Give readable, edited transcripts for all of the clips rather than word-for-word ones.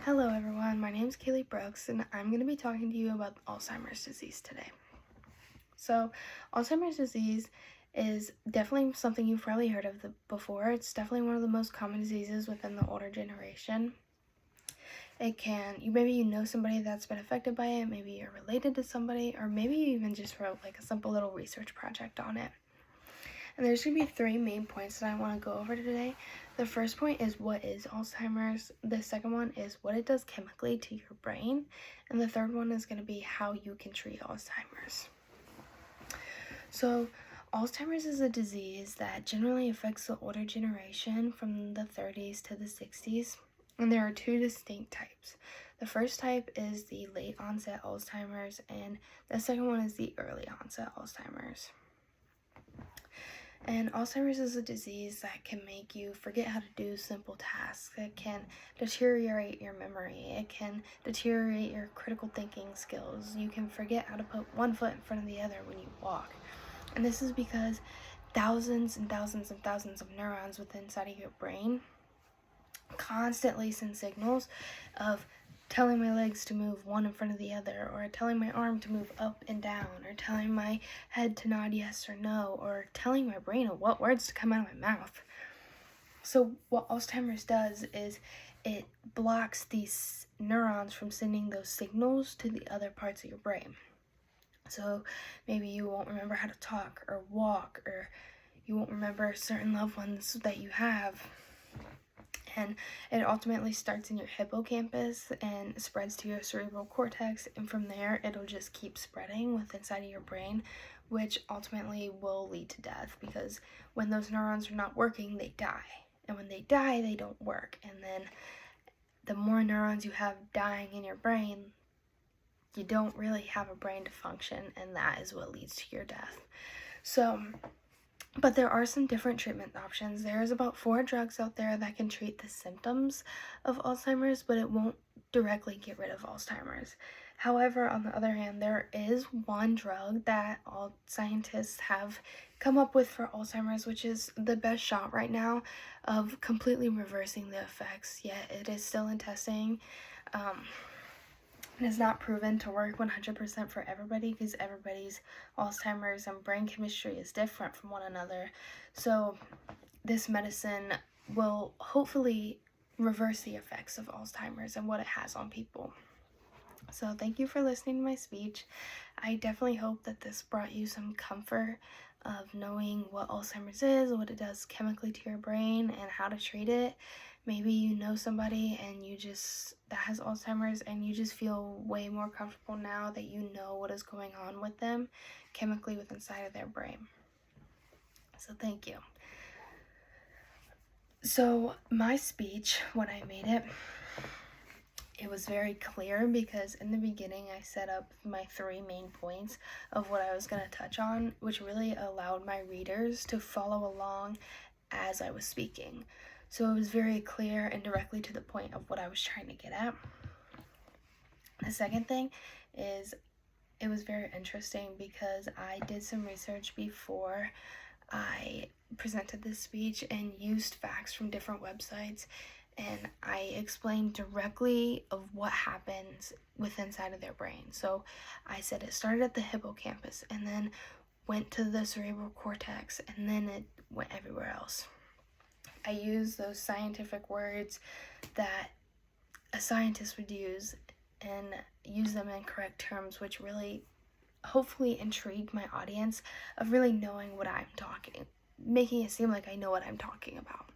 Hello everyone, my name is Kaylee Brooks and I'm going to be talking to you about Alzheimer's disease today. So, Alzheimer's disease is definitely something you've probably heard of before. It's definitely one of the most common diseases within the older generation. Maybe you know somebody that's been affected by it, maybe you're related to somebody, or maybe you even just wrote like a simple little research project on it. And there's going to be three main points that I want to go over today. The first point is what is Alzheimer's. The second one is what it does chemically to your brain. And the third one is going to be how you can treat Alzheimer's. So, Alzheimer's is a disease that generally affects the older generation from the 30s to the 60s. And there are two distinct types. The first type is the late onset Alzheimer's, and the second one is the early onset Alzheimer's. And Alzheimer's is a disease that can make you forget how to do simple tasks. It can deteriorate your memory. It can deteriorate your critical thinking skills. You can forget how to put one foot in front of the other when you walk. And this is because thousands and thousands and thousands of neurons within inside of your brain constantly send signals of telling my legs to move one in front of the other, or telling my arm to move up and down, or telling my head to nod yes or no, or telling my brain what words to come out of my mouth. So what Alzheimer's does is it blocks these neurons from sending those signals to the other parts of your brain. So maybe you won't remember how to talk or walk, or you won't remember certain loved ones that you have. And it ultimately starts in your hippocampus and spreads to your cerebral cortex, and from there it'll just keep spreading with inside of your brain, which ultimately will lead to death, because when those neurons are not working, they die, and when they die, they don't work. And then the more neurons you have dying in your brain, you don't really have a brain to function, and that is what leads to your death. But there are some different treatment options. There's about 4 drugs out there that can treat the symptoms of Alzheimer's, but it won't directly get rid of Alzheimer's. However, on the other hand, there is one drug that all scientists have come up with for Alzheimer's, which is the best shot right now of completely reversing the effects, yet it is still in testing. It is not proven to work 100% for everybody, because everybody's Alzheimer's and brain chemistry is different from one another. So this medicine will hopefully reverse the effects of Alzheimer's and what it has on people. So thank you for listening to my speech. I definitely hope that this brought you some comfort of knowing what Alzheimer's is, what it does chemically to your brain, and how to treat it. Maybe you know somebody and that has Alzheimer's, and you just feel way more comfortable now that you know what is going on with them chemically with inside of their brain. So thank you. So my speech, when I made it was very clear, because in the beginning I set up my 3 main points of what I was going to touch on, which really allowed my readers to follow along as I was speaking. So it was very clear and directly to the point of what I was trying to get at. The second thing is it was very interesting because I did some research before I presented this speech and used facts from different websites, and I explained directly of what happens within inside of their brain. So I said it started at the hippocampus and then went to the cerebral cortex, and then it went everywhere else. I use those scientific words that a scientist would use and use them in correct terms, which really hopefully intrigue my audience of really knowing what I'm making it seem like I know what I'm talking about.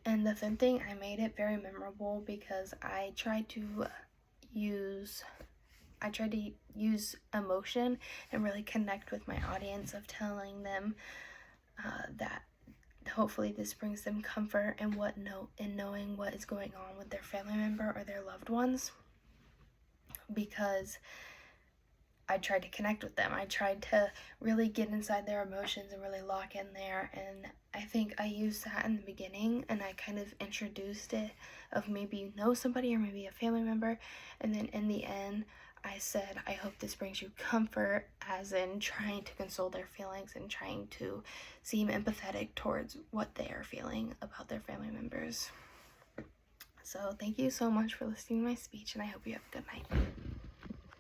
And the third thing, I made it very memorable because I tried to use emotion and really connect with my audience of telling them that hopefully this brings them comfort and knowing what is going on with their family member or their loved ones, because I tried to connect with them. I tried to really get inside their emotions and really lock in there, and I think I used that in the beginning, and I kind of introduced it of maybe you know somebody or maybe a family member, and then in the end I said, I hope this brings you comfort, as in trying to console their feelings and trying to seem empathetic towards what they are feeling about their family members. So thank you so much for listening to my speech, and I hope you have a good night.